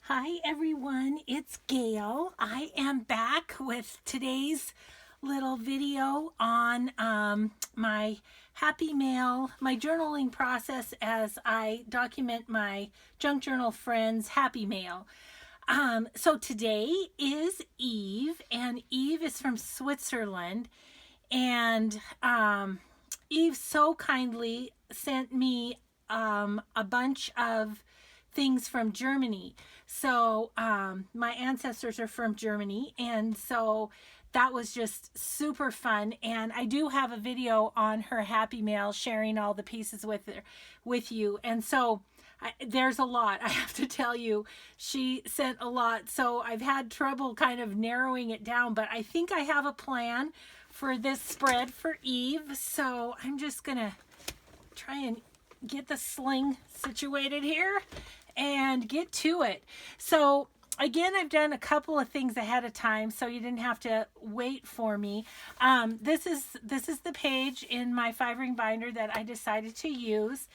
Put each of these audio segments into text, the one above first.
Hi everyone, it's Gail. I am back with today's little video on my happy mail, my journaling process as I document my junk journal friends' happy mail. So today is Eve, and Eve is from Switzerland, and Eve so kindly sent me a bunch of things from Germany. So my ancestors are from Germany, and so that was just super fun. And I do have a video on her happy mail sharing all the pieces with you. And so there's a lot, I have to tell you. She sent a lot, so I've had trouble kind of narrowing it down, but I think I have a plan for this spread for Eve. So I'm just gonna try and get the sling situated here and get to it. So again, I've done a couple of things ahead of time, so you didn't have to wait for me. This is the page in my 5-ring binder that I decided to use.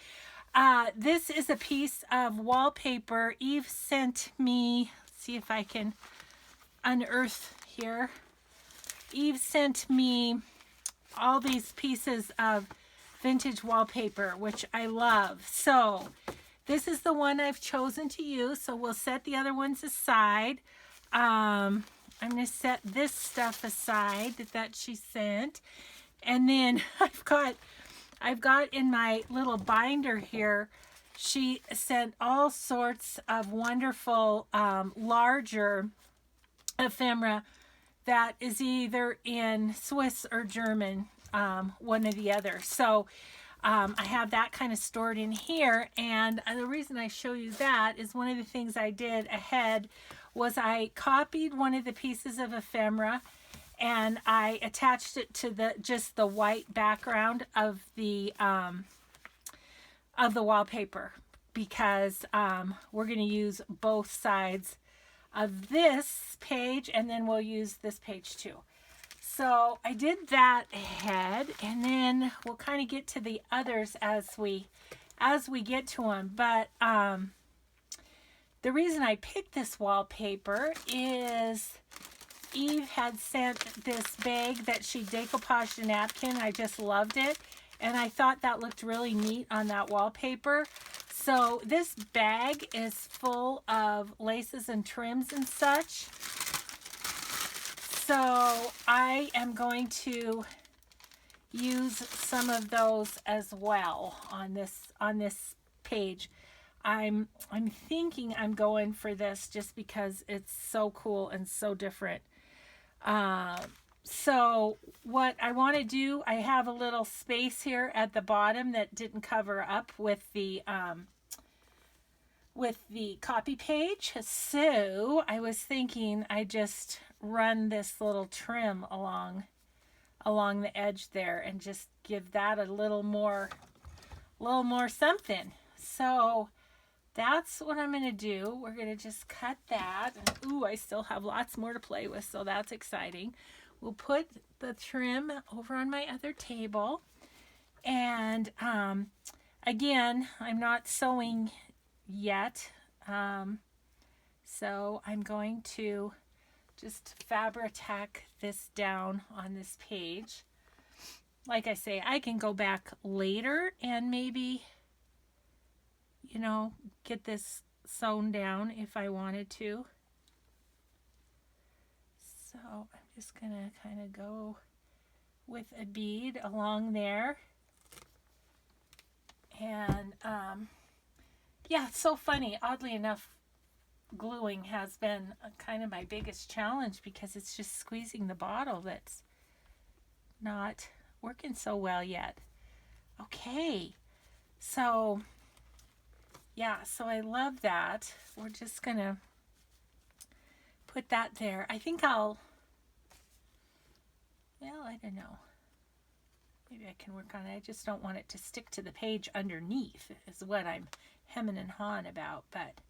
This is a piece of wallpaper Eve sent me. Let's see if I can unearth here. Eve sent me all these pieces of vintage wallpaper, which I love. So this is the one I've chosen to use, so we'll set the other ones aside. I'm going to set this stuff aside that she sent. And then I've got in my little binder here, she sent all sorts of wonderful larger ephemera that is either in Swiss or German, one or the other. So I have that kind of stored in here, and the reason I show you that is one of the things I did ahead was I copied one of the pieces of ephemera and I attached it to just the white background of the wallpaper, because we're going to use both sides of this page, and then we'll use this page too. So I did that ahead, and then we'll kind of get to the others as we get to them. But the reason I picked this wallpaper is Eve had sent this bag that she decoupaged a napkin. I just loved it, and I thought that looked really neat on that wallpaper. So this bag is full of laces and trims and such. So I am going to use some of those as well on this page. I'm thinking I'm going for this just because it's so cool and so different. So what I want to do, I have a little space here at the bottom that didn't cover up with the copy page. So I was thinking I just run this little trim along the edge there and just give that a little more something. So that's what I'm going to do. We're going to just cut that. Ooh, I still have lots more to play with, so that's exciting. We'll put the trim over on my other table. And again, I'm not sewing yet. So I'm going to just Fabri-Tac this down on this page. Like I say, I can go back later and maybe, get this sewn down if I wanted to. So I'm just going to kind of go with a bead along there. And yeah, it's so funny. Oddly enough, gluing has been kind of my biggest challenge because it's just squeezing the bottle that's not working so well yet. Okay, so yeah, so I love that. We're just gonna put that there. I think I don't know. Maybe I can work on it. I just don't want it to stick to the page underneath is what I'm hemming and hawing about, but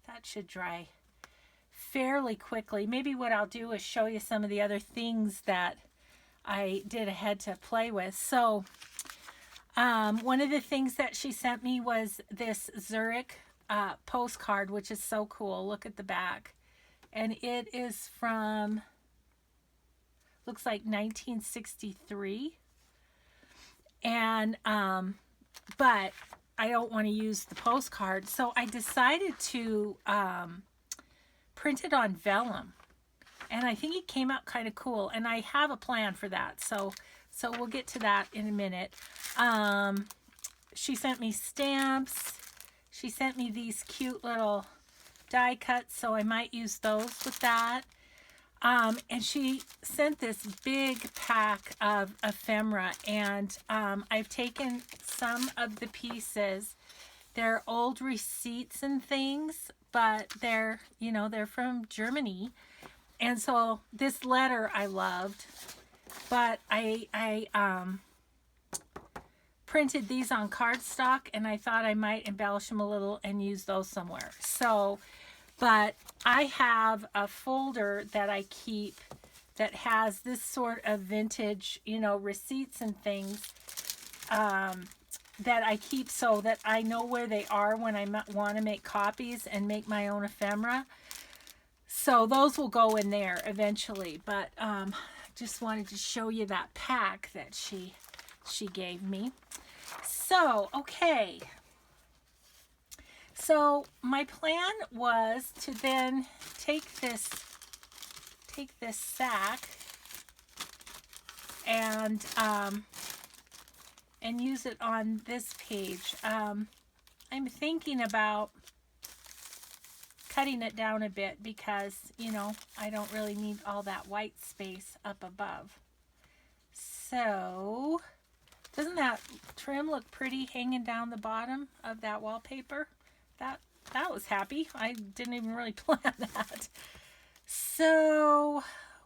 that should dry fairly quickly. Maybe what I'll do is show you some of the other things that I did ahead to play with. So one of the things that she sent me was this Zurich postcard, which is so cool. Look at the back. And it is from, looks like 1963. And, but I don't want to use the postcard. So I decided to print it on vellum. And I think it came out kind of cool. And I have a plan for that. So we'll get to that in a minute. She sent me stamps. She sent me these cute little die cuts, so I might use those with that. And she sent this big pack of ephemera, and I've taken some of the pieces. They're old receipts and things, but they're, you know, they're from Germany. And so this letter I loved, but I printed these on cardstock, and I thought I might embellish them a little and use those somewhere. So, but I have a folder that I keep that has this sort of vintage, you know, receipts and things that I keep so that I know where they are when I want to make copies and make my own ephemera. So those will go in there eventually, but just wanted to show you that pack that she gave me. So, okay. So my plan was to then take this sack and use it on this page. I'm thinking about cutting it down a bit because, you know, I don't really need all that white space up above. So, doesn't that trim look pretty hanging down the bottom of that wallpaper? That was happy. I didn't even really plan that. So,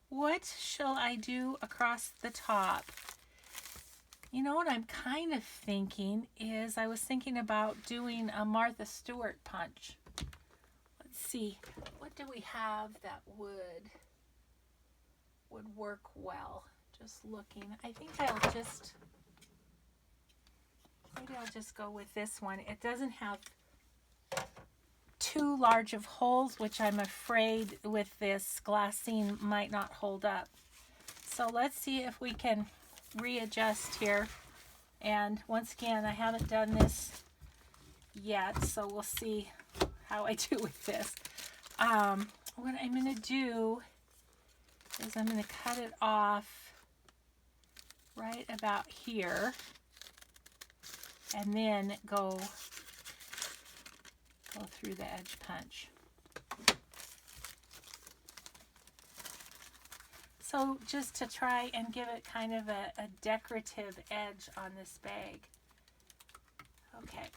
what shall I do across the top? You know what I'm kind of thinking is I was thinking about doing a Martha Stewart punch. Let's see, what do we have that would work well? Just looking. I think maybe I'll just go with this one. It doesn't have too large of holes, which I'm afraid with this glassine might not hold up. So let's see if we can readjust here. And once again, I haven't done this yet, so we'll see how I do with this. What I'm going to do is I'm going to cut it off right about here, and then go through the edge punch. So just to try and give it kind of a decorative edge on this bag. Okay.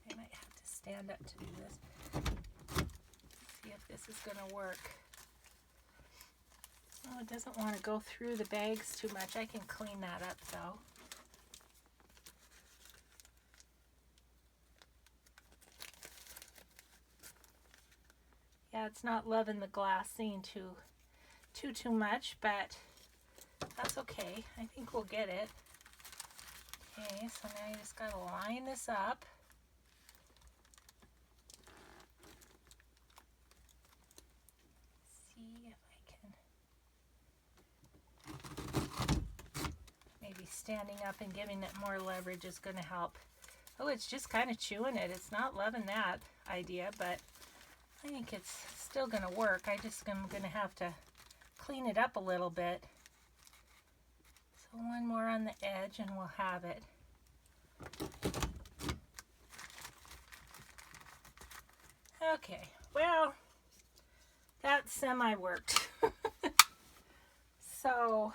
I might have to stand up to do this. See if this is going to work. Oh, it doesn't want to go through the bags too much. I can clean that up though. Yeah, it's not loving the glassine too much, but that's okay. I think we'll get it. Okay, so now you just gotta line this up. See if I can. Maybe standing up and giving it more leverage is gonna help. Oh, it's just kind of chewing it. It's not loving that idea, but I think it's still going to work. I'm going to have to clean it up a little bit. So one more on the edge and we'll have it. Okay, well, that semi-worked. So,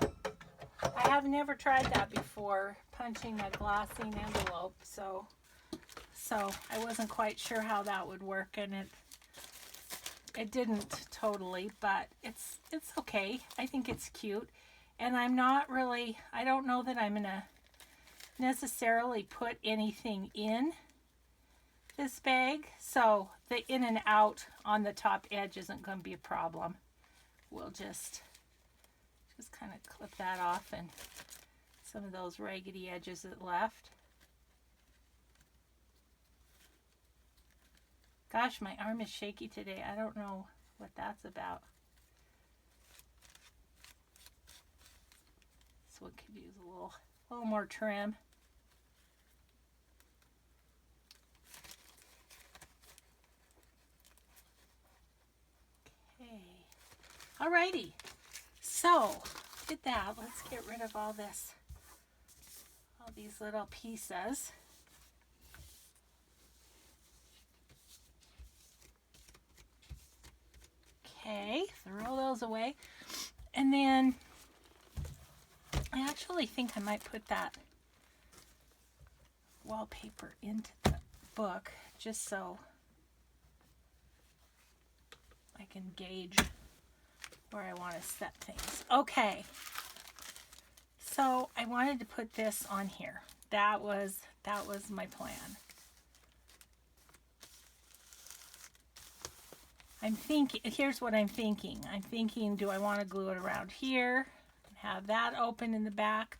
I have never tried that before, punching a glassine envelope, so I wasn't quite sure how that would work, and it didn't totally, but it's okay. I think it's cute, and I don't know that I'm gonna necessarily put anything in this bag, so the in and out on the top edge isn't going to be a problem. We'll just kind of clip that off and some of those raggedy edges that left. Gosh, my arm is shaky today. I don't know what that's about. This one could use a little more trim. Okay. Alrighty. So, did that. Let's get rid of all these little pieces. Okay, throw those away. And then I actually think I might put that wallpaper into the book just so I can gauge where I want to set things. Okay, so I wanted to put this on here. That was my plan. Here's what I'm thinking. I'm thinking, do I want to glue it around here and have that open in the back?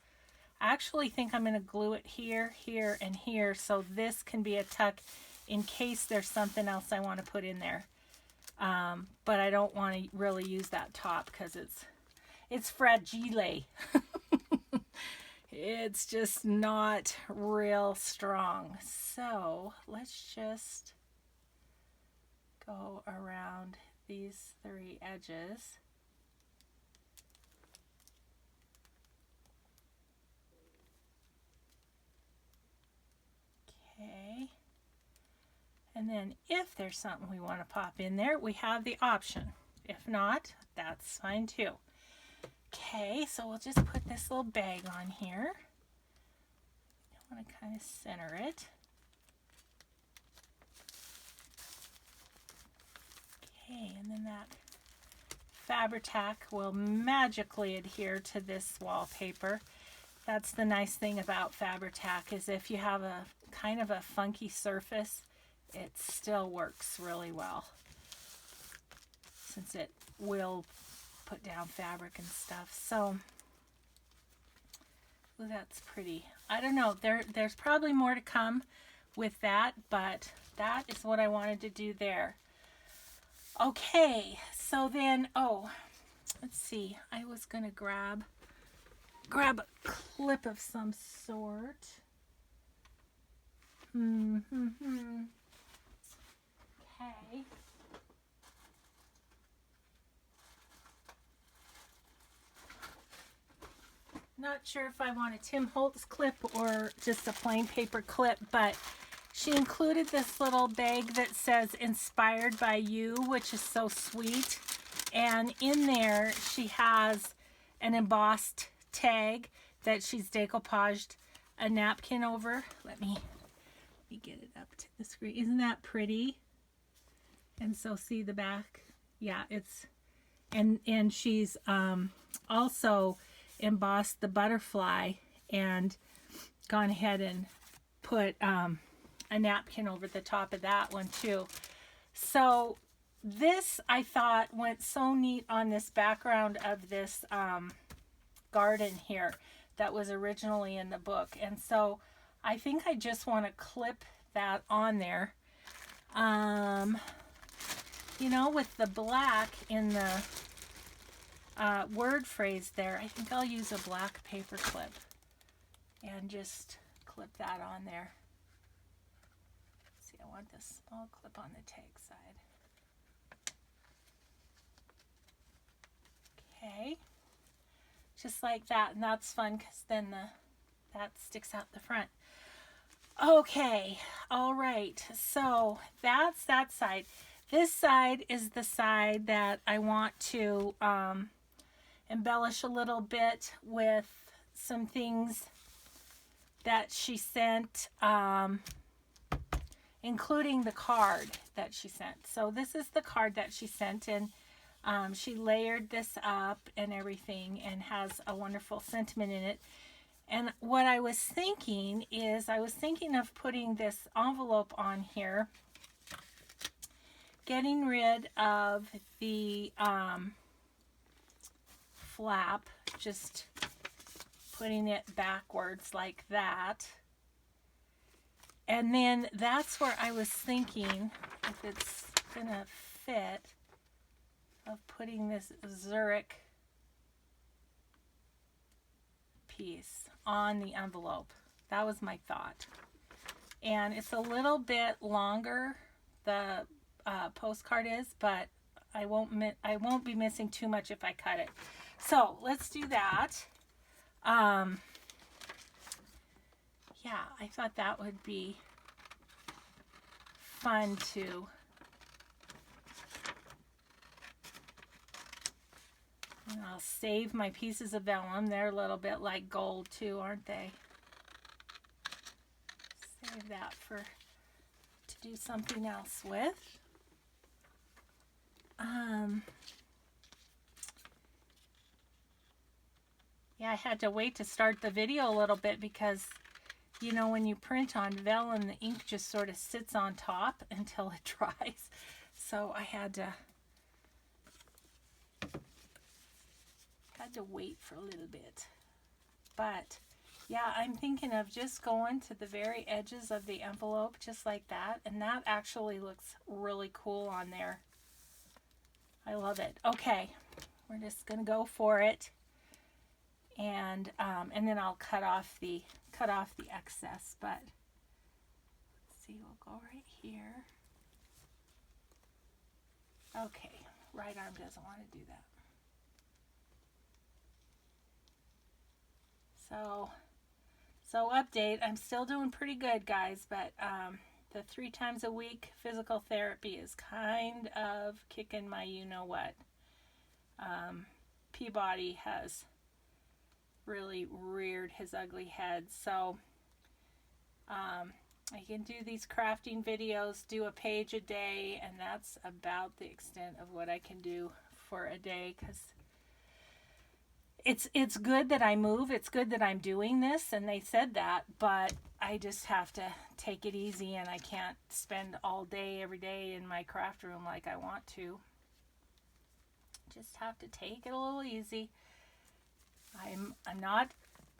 I actually think I'm going to glue it here, here, and here, so this can be a tuck in case there's something else I want to put in there. But I don't want to really use that top because it's fragile. It's just not real strong. So let's just go around these 3 edges. Okay. And then if there's something we want to pop in there, we have the option. If not, that's fine too. Okay, so we'll just put this little bag on here. I want to kind of center it. Okay, and then that Fabri-Tac will magically adhere to this wallpaper. That's the nice thing about Fabri-Tac, is if you have a kind of a funky surface, it still works really well, since it will put down fabric and stuff. So, well, that's pretty. I don't know, there's probably more to come with that, but that is what I wanted to do there. Okay, so then, let's see. I was gonna grab a clip of some sort. Okay. Not sure if I want a Tim Holtz clip or just a plain paper clip, but she included this little bag that says "Inspired by You," which is so sweet. And in there, she has an embossed tag that she's decoupaged a napkin over. Let me get it up to the screen. Isn't that pretty? And so see the back? Yeah, it's, and she's also embossed the butterfly and gone ahead and put a napkin over the top of that one too. So this, I thought, went so neat on this background of this garden here that was originally in the book. And so I think I just want to clip that on there. You know, with the black in the word phrase there, I think I'll use a black paper clip and just clip that on there. See, I want this small clip on the tag side. Okay, just like that, and that's fun because then that sticks out the front. Okay, all right, so that's that side. This side is the side that I want to embellish a little bit with some things that she sent, including the card that she sent. So this is the card that she sent, and she layered this up and everything and has a wonderful sentiment in it. And what I was thinking is, I was thinking of putting this envelope on here, getting rid of the flap, just putting it backwards like that. And then that's where I was thinking, if it's gonna fit, of putting this Zurich piece on the envelope. That was my thought. And it's a little bit longer, the postcard is, but I won't be missing too much if I cut it. So let's do that. Yeah, I thought that would be fun to and I'll save my pieces of vellum. They're a little bit like gold too, aren't they? Save that to do something else with. Yeah, I had to wait to start the video a little bit because, you know, when you print on vellum, the ink just sort of sits on top until it dries. So I had to wait for a little bit. But yeah, I'm thinking of just going to the very edges of the envelope just like that, and that actually looks really cool on there. I love it. Okay, we're just gonna go for it, and then I'll cut off the excess. But let's see, we'll go right here. Okay, right arm doesn't want to do that. So update, I'm still doing pretty good, guys, but the 3 times a week physical therapy is kind of kicking my you-know-what. Peabody has really reared his ugly head, so I can do these crafting videos, do a page a day, and that's about the extent of what I can do for a day, because it's good that I move. It's good that I'm doing this, and they said that, but I just have to take it easy, and I can't spend all day, every day in my craft room like I want to. Just have to take it a little easy. I'm not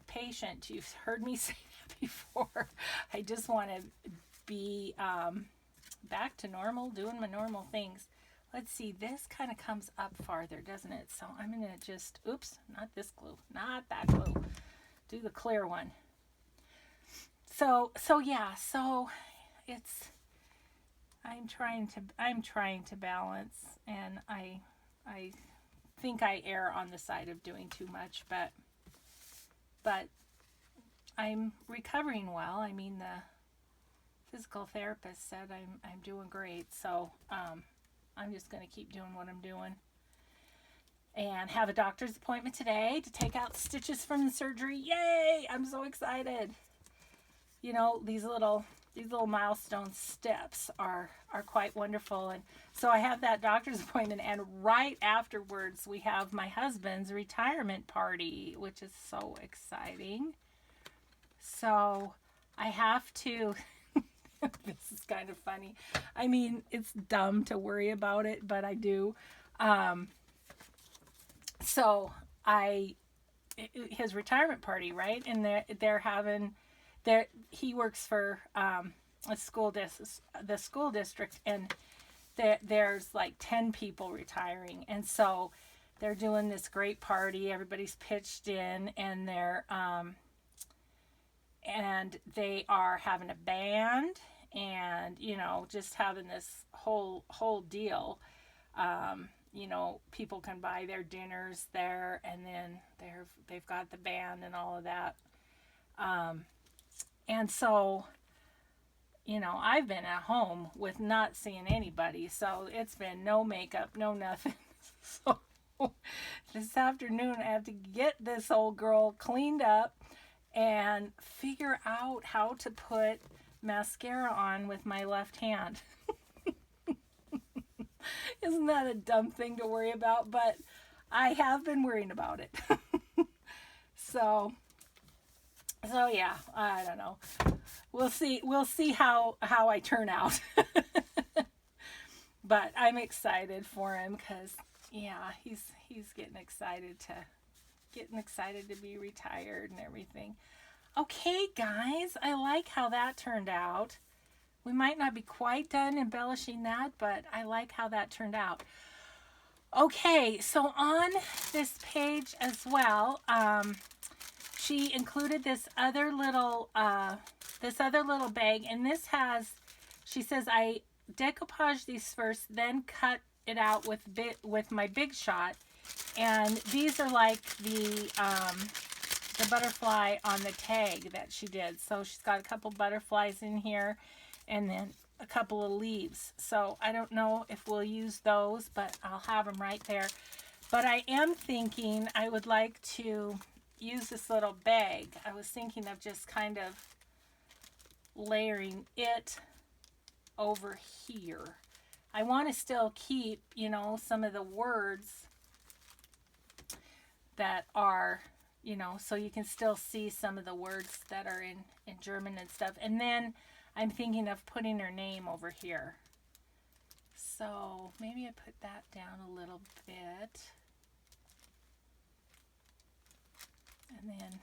patient. You've heard me say that before. I just want to be back to normal, doing my normal things. Let's see, this kind of comes up farther, doesn't it? So I'm going to just, oops, not this glue, not that glue. Do the clear one. So yeah, so it's, I'm trying to balance, and I think I err on the side of doing too much, but I'm recovering well. I mean, the physical therapist said I'm doing great, so I'm just going to keep doing what I'm doing. And have a doctor's appointment today to take out stitches from the surgery. Yay! I'm so excited. You know, these little milestone steps are quite wonderful. And so I have that doctor's appointment, and right afterwards we have my husband's retirement party, which is so exciting. So I have to this is kind of funny. I mean, it's dumb to worry about it, but I do. So his retirement party, right? And they're having, he works for the school district, and there's like 10 people retiring, and so they're doing this great party. Everybody's pitched in, and they are having a band, and you know, just having this whole deal. You know, people can buy their dinners there, and then they've got the band and all of that. And so, you know, I've been at home with not seeing anybody, so it's been no makeup, no nothing. So this afternoon I have to get this old girl cleaned up and figure out how to put mascara on with my left hand. Isn't that a dumb thing to worry about? But I have been worrying about it. So yeah, I don't know. We'll see how I turn out. But I'm excited for him, because yeah, he's getting excited to getting excited to be retired and everything. Okay, guys, I like how that turned out. We might not be quite done embellishing that, but I like how that turned out. Okay, so on this page as well, she included this other little bag, and this has, she says, I decoupage these first, then cut it out with my Big Shot, and these are like the butterfly on the tag that she did. So she's got a couple butterflies in here, and then a couple of leaves. So I don't know if we'll use those, but I'll have them right there. But I am thinking I would like to use this little bag. I was thinking of just kind of layering it over here. I want to still keep, you know, some of the words that are, you know, so you can still see some of the words that are in German and stuff. And then I'm thinking of putting her name over here. So maybe I put that down a little bit. And then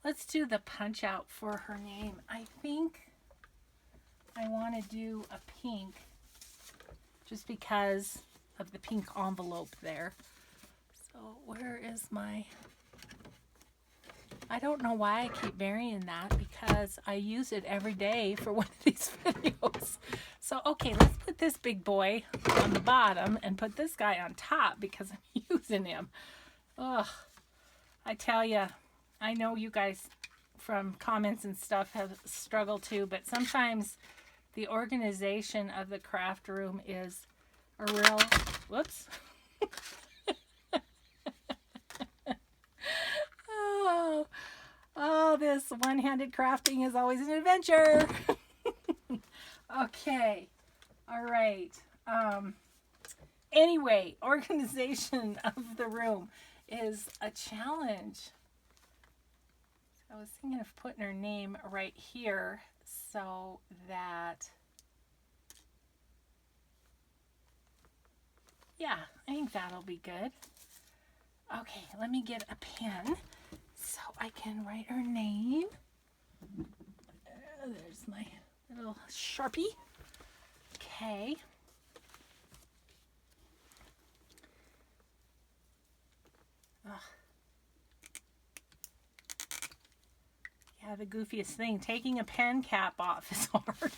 let's do the punch out for her name. I think I want to do a pink just because of the pink envelope there. So where is my... I don't know why I keep burying that, because I use it every day for one of these videos. So, okay, let's put this big boy on the bottom and put this guy on top because I'm using him. Ugh, I tell you, I know you guys from comments and stuff have struggled too, but sometimes the organization of the craft room is a real, whoops. Oh, this one-handed crafting is always an adventure. Okay. All right. Anyway, organization of the room is a challenge. I was thinking of putting her name right here so that, yeah, I think that'll be good. Okay, let me get a pen so I can write her name. There's my little Sharpie. Okay. Ugh. Yeah, the goofiest thing. Taking a pen cap off is hard.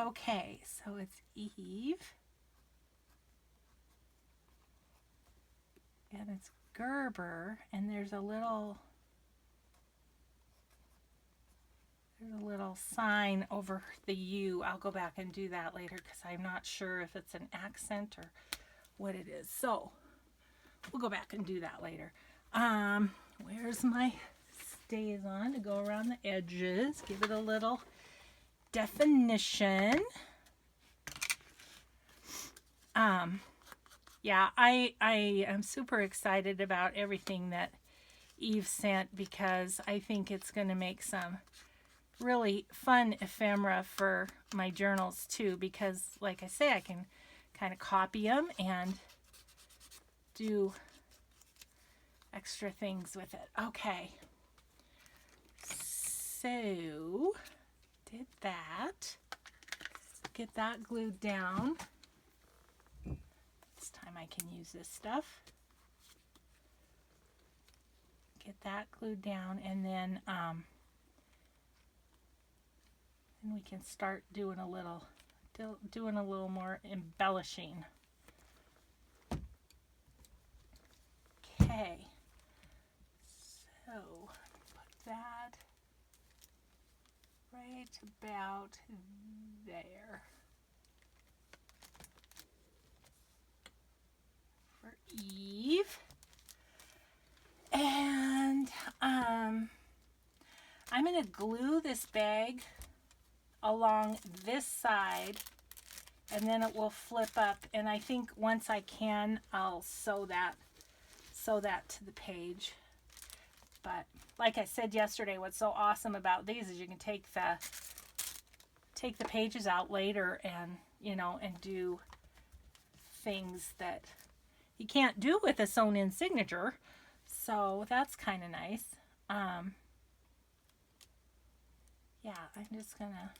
Okay, so it's Eve. And it's Gerber, and there's a little sign over the U. I'll go back and do that later because I'm not sure if it's an accent or what it is. So we'll go back and do that later. Where's my stays on to go around the edges? Give it a little definition. Yeah, I am super excited about everything that Eve sent because I think it's going to make some really fun ephemera for my journals too, because like I say, I can kind of copy them and do extra things with it. Okay, so did that. Get that glued down. This time I can use this stuff. Get that glued down, and then we can start doing a little more embellishing. Okay, so put that right about there for Eve. And I'm going to glue this bag along this side, and then it will flip up, and I think once I can, I'll sew that to the page. But like I said yesterday, what's so awesome about these is you can take the pages out later and, you know, and do things that you can't do with a sewn-in signature. So that's kind of nice. Yeah, I'm just gonna,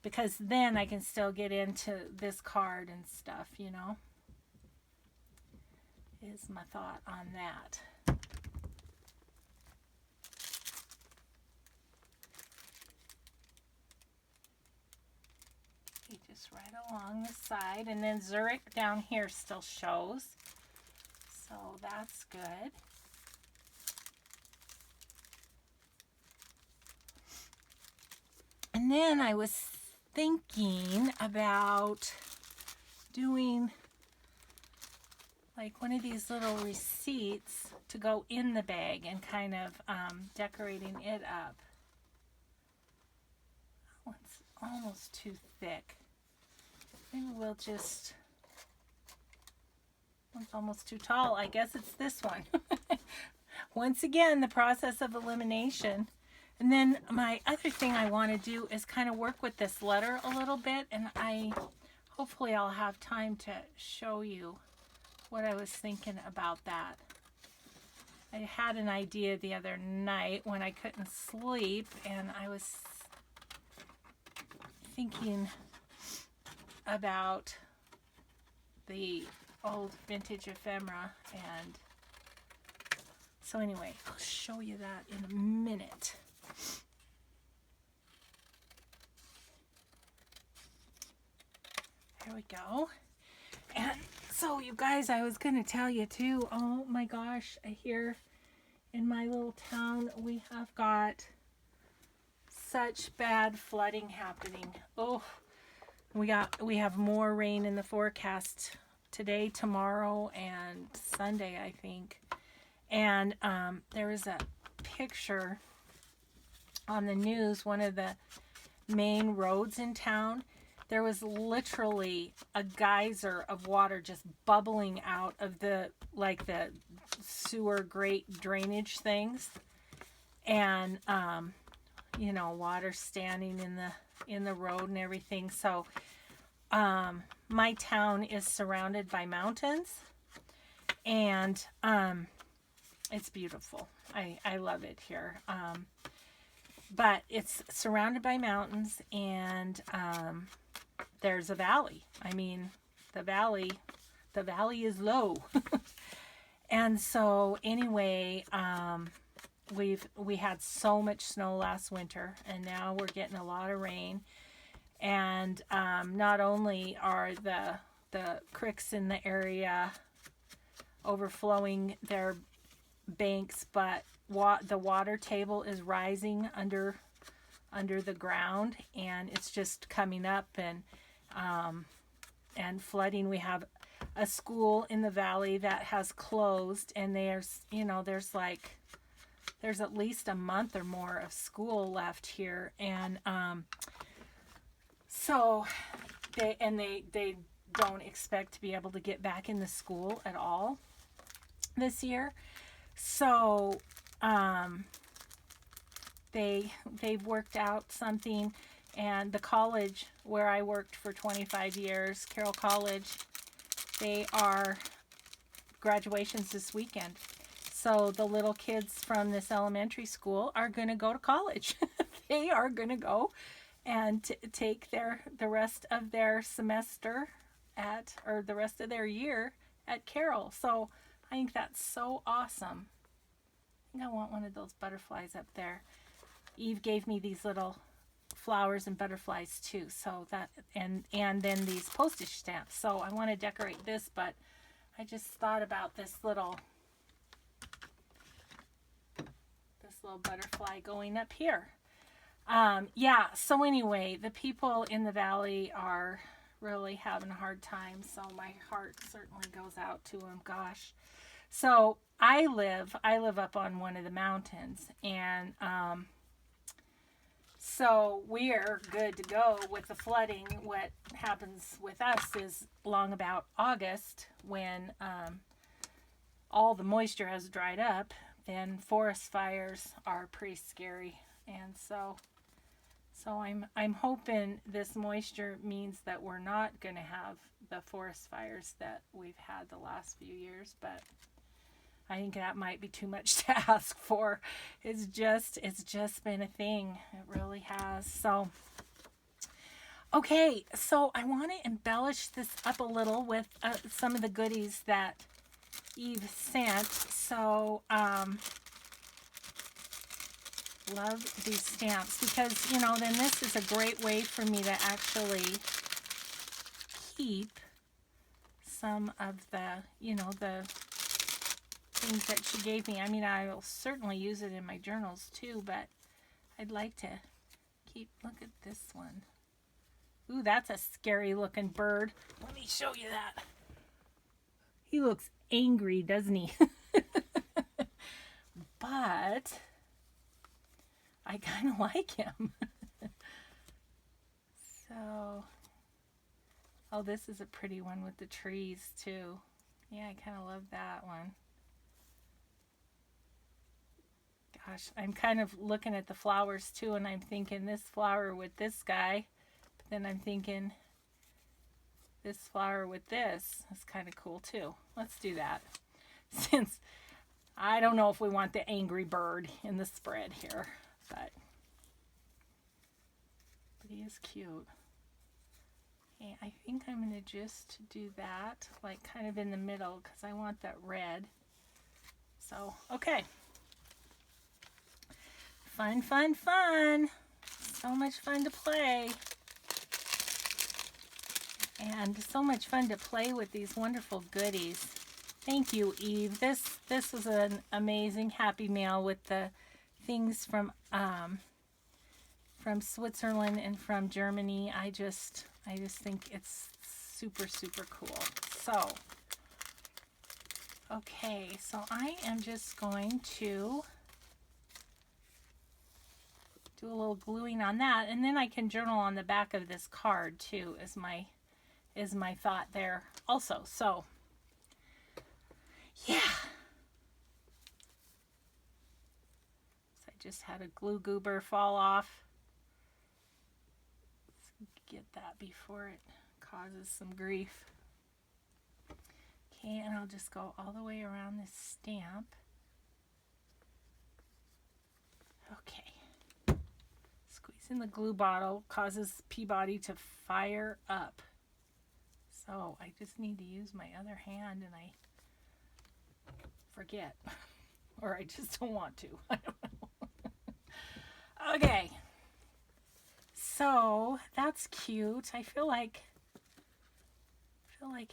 because then I can still get into this card and stuff, you know, is my thought on that. Just right along the side, and then Zurich down here still shows, so that's good. And then I was thinking about doing like one of these little receipts to go in the bag and kind of decorating it up. Oh, it's almost too thick. Maybe we'll just, it's almost too tall. I guess it's this one. Once again, the process of elimination. And then my other thing I want to do is kind of work with this letter a little bit, and hopefully I'll have time to show you what I was thinking about that. I had an idea the other night when I couldn't sleep, and I was thinking about the old vintage ephemera, and so anyway, I'll show you that in a minute. There we go. And so you guys, I was going to tell you too, oh my gosh, here in my little town we have got such bad flooding happening. Oh, we have more rain in the forecast today, tomorrow, and Sunday, I think. And there was a picture on the news, one of the main roads in town. There was literally a geyser of water just bubbling out of the sewer grate drainage things, and you know, water standing in the road and everything. So my town is surrounded by mountains, and it's beautiful. I love it here. But it's surrounded by mountains, and there's a valley. I mean, the valley is low. And so anyway, we had so much snow last winter, and now we're getting a lot of rain. And not only are the creeks in the area overflowing their banks, but the water table is rising under the ground, and it's just coming up and flooding. We have a school in the valley that has closed, and there's at least a month or more of school left here, and so they don't expect to be able to get back in the school at all this year. So they've worked out something, and the college where I worked for 25 years, Carroll College, graduation's this weekend. So the little kids from this elementary school are going to go to college. They are going to go and take the rest of their semester or the rest of their year at Carroll. So I think that's so awesome. I think I want one of those butterflies up there. Eve gave me these little flowers and butterflies too. So that, and then these postage stamps. So I want to decorate this, but I just thought about this little butterfly going up here. Yeah, so anyway, the people in the valley are really having a hard time, so my heart certainly goes out to them. Gosh. So I live up on one of the mountains, and so we're good to go with the flooding. What happens with us is along about August, when all the moisture has dried up, then forest fires are pretty scary. And so I'm hoping this moisture means that we're not going to have the forest fires that we've had the last few years, but I think that might be too much to ask for. It's just been a thing. It really has. So, okay, so I want to embellish this up a little with some of the goodies that Eve sent. So, love these stamps because, you know, then this is a great way for me to actually keep some of the, you know, the things that she gave me. I mean, I will certainly use it in my journals too, but I'd like to keep, look at this one. Ooh, that's a scary looking bird. Let me show you that. He looks angry, doesn't he? But I kind of like him. So, oh, this is a pretty one with the trees too. Yeah, I kind of love that one. Gosh, I'm kind of looking at the flowers too, and I'm thinking this flower with this guy, but then I'm thinking this flower with this is kind of cool too. Let's do that. Since I don't know if we want the angry bird in the spread here, but he is cute. Okay, I think I'm going to just do that, like kind of in the middle, because I want that red. So, okay. Fun, fun, fun. So much fun to play. And so much fun to play with these wonderful goodies. Thank you, Eve. This was an amazing Happy Mail with the things from Switzerland and from Germany. I just think it's super, super cool. So, okay, so I am just going to do a little gluing on that, and then I can journal on the back of this card too, is my thought there also. So, yeah. So I just had a glue goober fall off. Get that before it causes some grief. Okay, and I'll just go all the way around this stamp. Okay. Squeezing the glue bottle causes Peabody to fire up. So I just need to use my other hand, and I forget. Or I just don't want to. I don't know. Okay. So that's cute. I feel like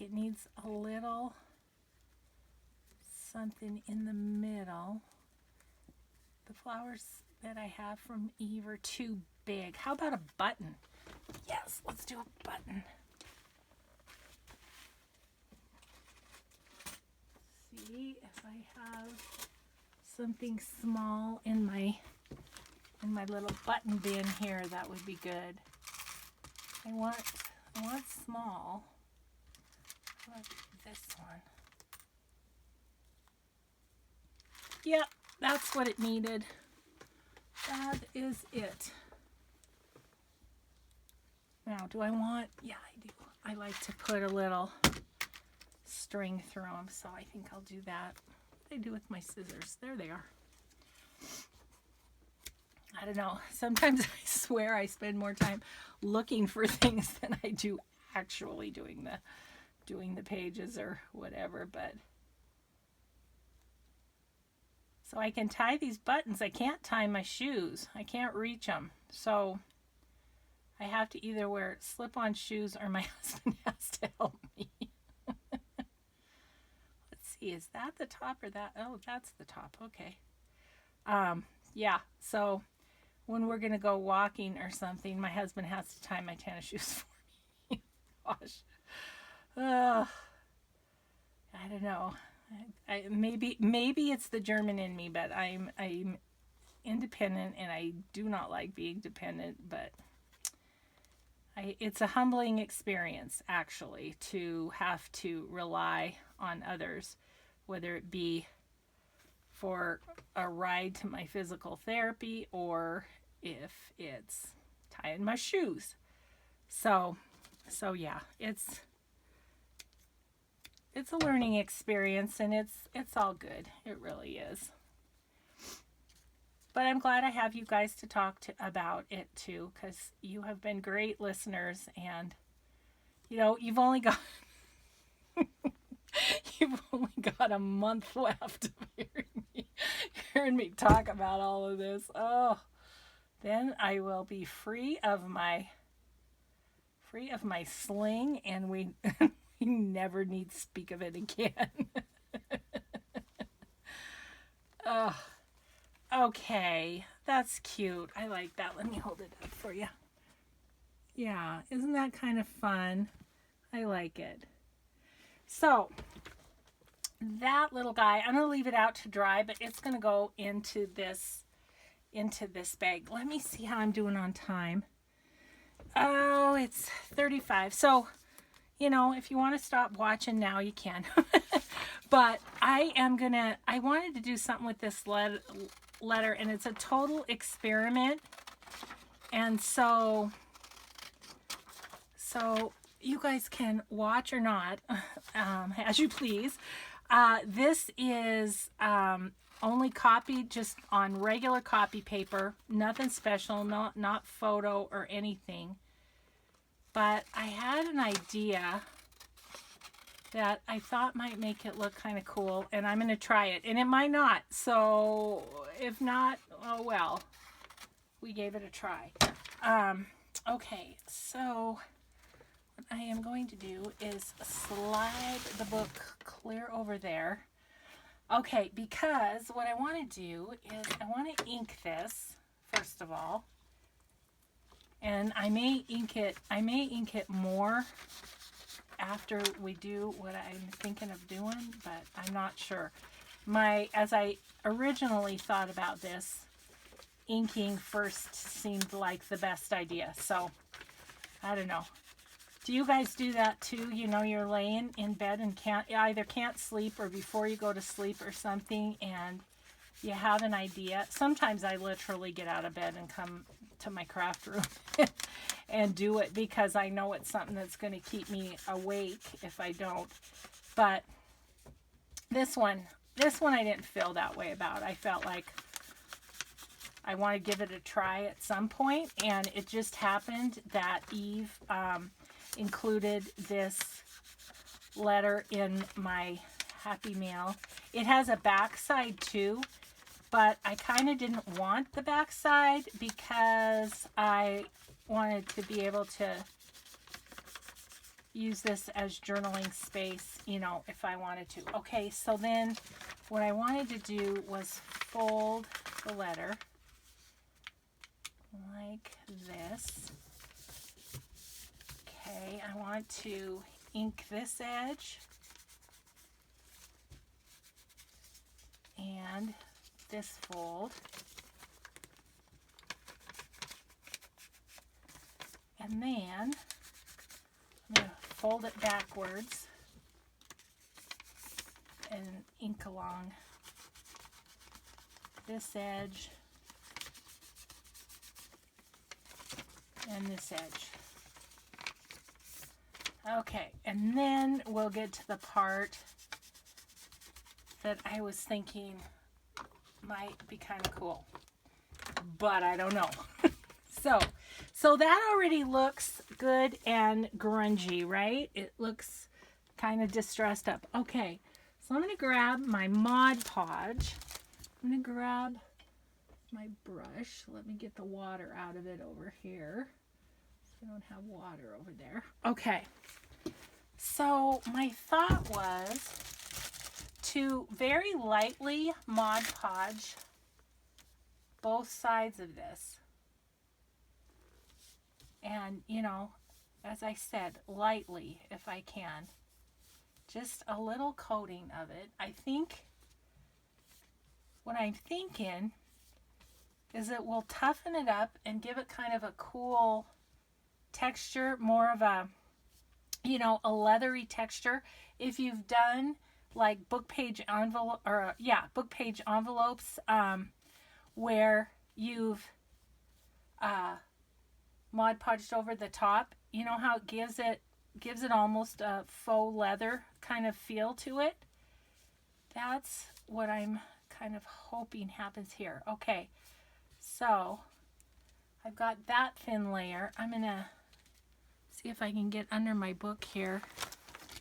it needs a little something in the middle. The flowers that I have from Eve are too big. How about a button? Yes, let's do a button. See if I have something small in my little button bin here, that would be good. I want small. How about this one? Yep, that's what it needed. That is it. Now, do I want, yeah, I do. I like to put a little string through them, so I think I'll do that. What do I do with my scissors? There they are. I don't know. Sometimes I swear I spend more time looking for things than I do actually doing the pages or whatever, but so I can tie these buttons. I can't tie my shoes. I can't reach them. So I have to either wear slip-on shoes or my husband has to help me. Let's see, is that the top or that? Oh, that's the top. Okay. Yeah, so when we're going to go walking or something, my husband has to tie my tennis shoes for me. Gosh. I don't know. Maybe it's the German in me, but I'm independent and I do not like being dependent, but it's a humbling experience actually to have to rely on others, whether it be for a ride to my physical therapy or if it's tying my shoes. So yeah, it's it's a learning experience, and it's all good. It really is. But I'm glad I have you guys to talk to about it too, because you have been great listeners, and you've only got you've only got a month left of hearing me talk about all of this. Oh, then I will be free of my sling, and we we never need to speak of it again. Oh, okay, that's cute. I like that. Let me hold it up for you. Yeah, isn't that kind of fun? I like it. So that little guy, I'm going to leave it out to dry, but it's going to go into this bag. Let me see how I'm doing on time. Oh, it's 35. So, if you want to stop watching now, you can. But I wanted to do something with this letter, and it's a total experiment. And so you guys can watch or not, as you please. This is only copied just on regular copy paper, nothing special, not photo or anything. But I had an idea that I thought might make it look kind of cool, and I'm going to try it. And it might not, so if not, oh well. We gave it a try. Okay, so what I am going to do is slide the book clear over there. Okay, because what I want to do is I want to ink this, first of all. And I may ink it more after we do what I'm thinking of doing, but I'm not sure. As I originally thought about this, inking first seemed like the best idea. So, I don't know. Do you guys do that too? You're laying in bed and either can't sleep or before you go to sleep or something, and you have an idea. Sometimes I literally get out of bed and come to my craft room and do it because I know it's something that's going to keep me awake if I don't. But this one I didn't feel that way about. I felt like I want to give it a try at some point, and it just happened that Eve included this letter in my Happy Mail. It has a backside too, but I kind of didn't want the backside because I wanted to be able to use this as journaling space, if I wanted to. Okay, so then what I wanted to do was fold the letter like this. Okay, I want to ink this edge and this fold. And then I'm going to fold it backwards and ink along this edge and this edge. Okay, and then we'll get to the part that I was thinking might be kind of cool, but I don't know. So that already looks good and grungy, right? It looks kind of distressed up. Okay, so I'm going to grab my Mod Podge. I'm going to grab my brush. Let me get the water out of it over here. I don't have water over there. Okay, so my thought was to very lightly Mod Podge both sides of this. And, as I said, lightly if I can. Just a little coating of it. I think what I'm thinking is it will toughen it up and give it kind of a cool texture, more of a, a leathery texture. If you've done like book page envelopes, where you've Mod Podged over the top, you know how it gives it gives it almost a faux leather kind of feel to it. That's what I'm kind of hoping happens here. Okay, so I've got that thin layer. I'm gonna see if I can get under my book here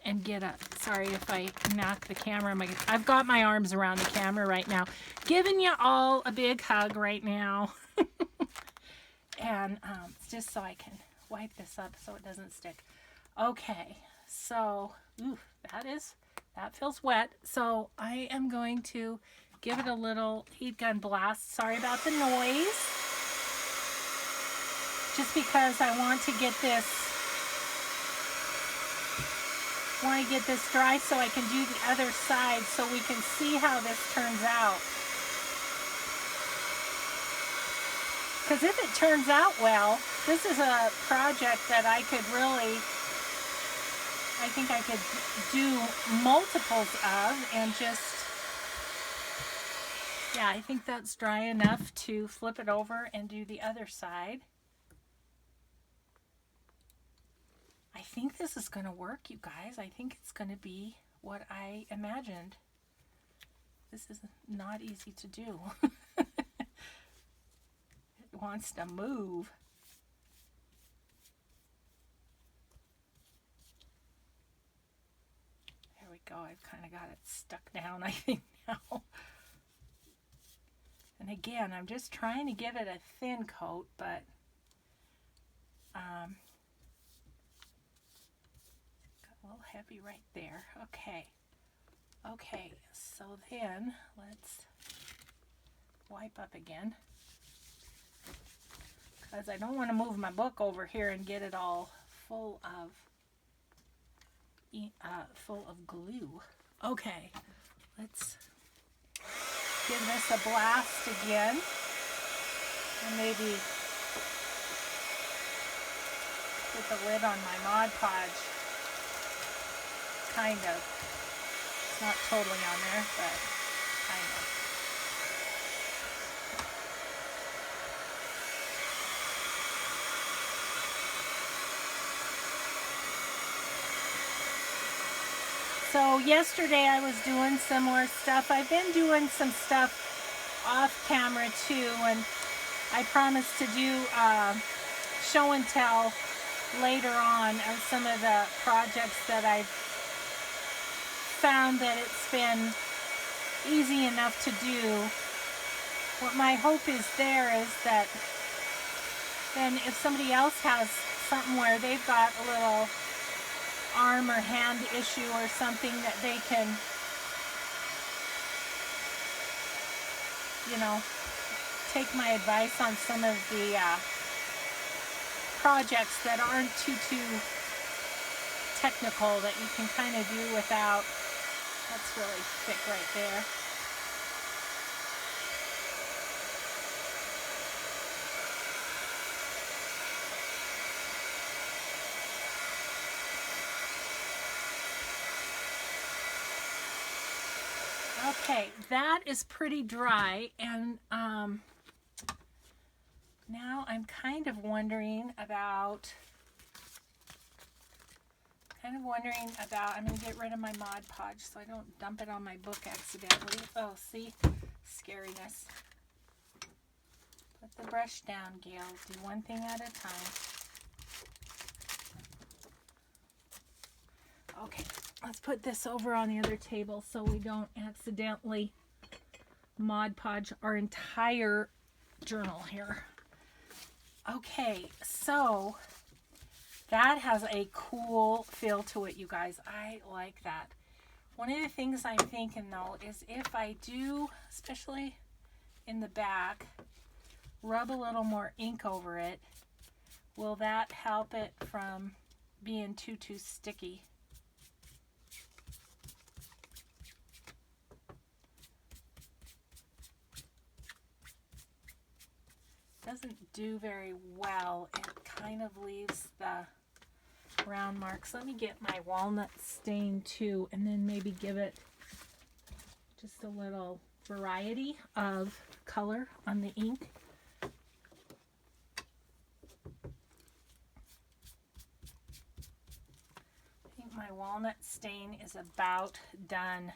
and get a, sorry if I knock the camera. I've got my arms around the camera right now, giving you all a big hug right now. And just so I can wipe this up so it doesn't stick. Okay, so that feels wet. So I am going to give it a little heat gun blast. Sorry about the noise. Just because I want to get this dry so I can do the other side so we can see how this turns out. Because if it turns out well, this is a project that I could really, I think I could do multiples of and just, yeah, I think that's dry enough to flip it over and do the other side. I think this is going to work, you guys. I think it's going to be what I imagined. This is not easy to do. It wants to move. There we go. I've kind of got it stuck down, I think, now. And again, I'm just trying to give it a thin coat, but got a little heavy right there. Okay, so then let's wipe up again, because I don't want to move my book over here and get it all full of glue. Okay, let's give this a blast again, and maybe put the lid on my Mod Podge. Kind of. It's not totally on there, but kind of. So yesterday I was doing similar stuff. I've been doing some stuff off camera too, and I promised to do show and tell later on of some of the projects that I've found that it's been easy enough to do. What my hope is there is that then if somebody else has something where they've got a little arm or hand issue or something, that they can, you know, take my advice on some of the projects that aren't too technical, that you can kind of do without. That's really thick right there. Okay, that is pretty dry, and now I'm kind of wondering about, I'm going to get rid of my Mod Podge so I don't dump it on my book accidentally. Oh, see? Scariness. Put the brush down, Gail. Do one thing at a time. Okay, let's put this over on the other table so we don't accidentally Mod Podge our entire journal here. Okay, so that has a cool feel to it, you guys. I like that. One of the things I'm thinking though is if I do, especially in the back, rub a little more ink over it, will that help it from being too sticky? Doesn't do very well. It kind of leaves the round marks. Let me get my walnut stain too, and then maybe give it just a little variety of color on the ink. My walnut stain is about done.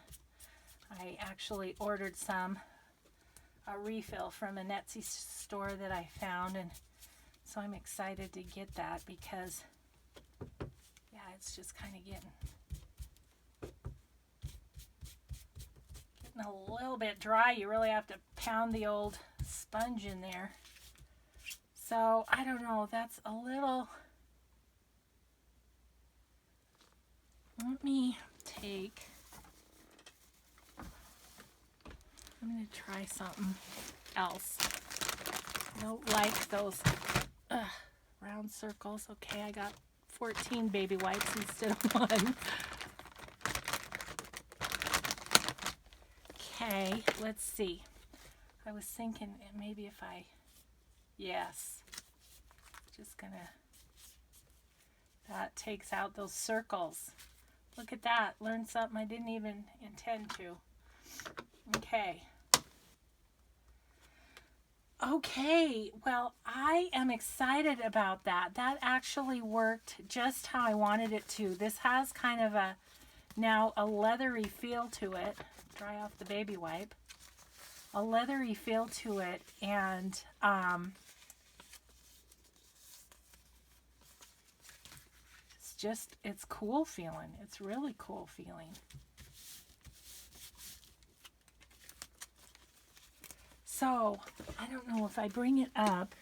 I actually ordered a refill from an Etsy store that I found, and so I'm excited to get that because, yeah, it's just kind of getting a little bit dry. You really have to pound the old sponge in there. So I don't know, that's a little, let me take, I'm going to try something else. I don't like those round circles. Okay, I got 14 baby wipes instead of 1. Okay, let's see. I was thinking maybe if I, yes, just gonna, that takes out those circles. Look at that, learned something I didn't even intend to. Okay. Okay, well, I am excited about that. That actually worked just how I wanted it to. This has kind of now a leathery feel to it. Dry off the baby wipe. A leathery feel to it, and it's cool feeling. It's really cool feeling. So, I don't know if I bring it up,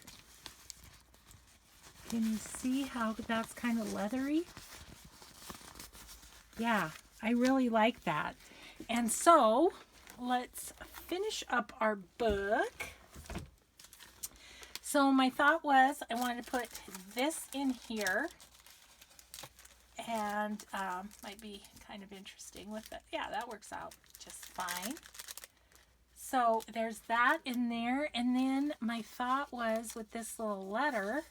can you see how that's kind of leathery? Yeah, I really like that. And so, let's finish up our book. So my thought was I wanted to put this in here, and might be kind of interesting with it. Yeah, that works out just fine. So there's that in there, and then my thought was with this little letter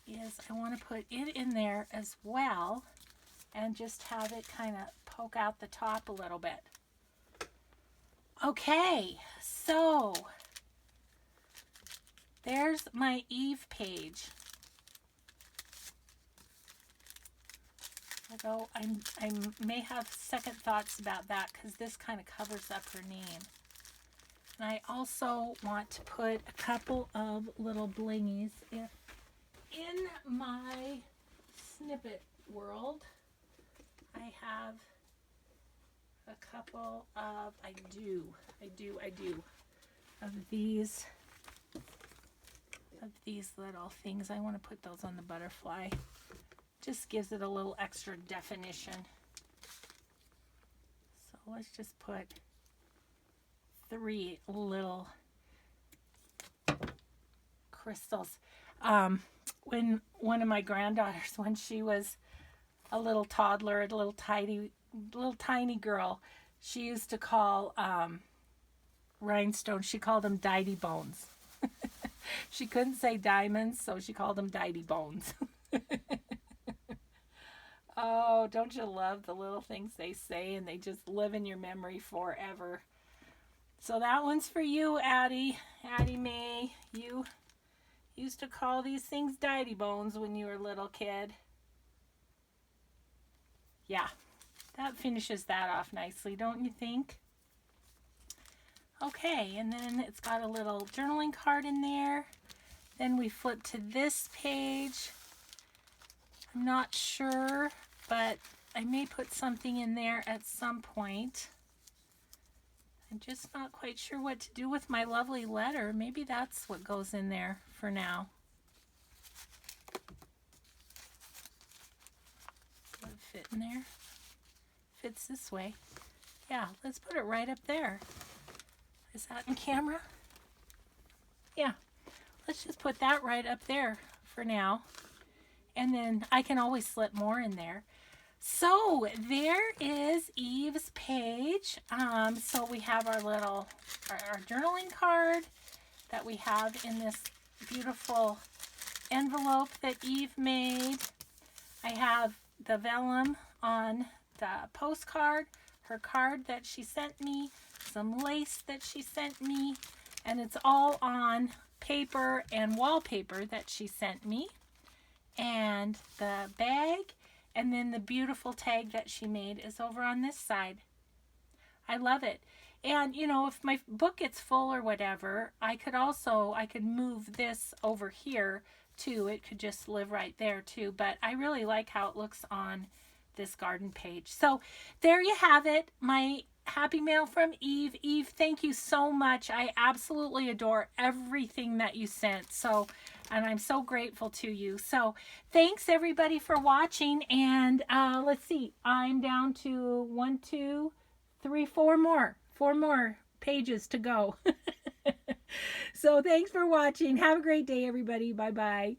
is I want to put it in there as well and just have it kind of poke out the top a little bit. Okay, so there's my Eve page. Although I may have second thoughts about that because this kind of covers up her name. And I also want to put a couple of little blingies. If in my snippet world, I have a couple of, I do, of these little things. I want to put those on the butterfly. Just gives it a little extra definition. So let's just put 3 little crystals. When one of my granddaughters, when she was a little toddler, a little tiny girl, she used to call rhinestones, she called them Didy bones. She couldn't say diamonds, so she called them Didy bones. Oh, don't you love the little things they say, and they just live in your memory forever. So that one's for you, Addie Mae. You used to call these things Didy bones when you were a little kid. Yeah, that finishes that off nicely, don't you think? Okay, and then it's got a little journaling card in there. Then we flip to this page. I'm not sure, but I may put something in there at some point. I'm just not quite sure what to do with my lovely letter. Maybe that's what goes in there for now. Does it fit in there? Fits this way. Yeah, let's put it right up there. Is that in camera? Yeah, let's just put that right up there for now. And then I can always slip more in there. So there is Eve's page. So we have our little, our journaling card that we have in this beautiful envelope that Eve made. I have the vellum on the postcard, her card that she sent me, some lace that she sent me, and it's all on paper and wallpaper that she sent me. And the bag And then the beautiful tag that she made is over on this side. I love it. And, you know, if my book gets full or whatever, I could move this over here too. It could just live right there too. But I really like how it looks on this garden page. So there you have it. My happy mail from Eve. Eve, thank you so much. I absolutely adore everything that you sent. So, and I'm so grateful to you. So thanks everybody for watching. And let's see, I'm down to 1, 2, 3, 4 more. 4 more pages to go. So thanks for watching. Have a great day, everybody. Bye-bye.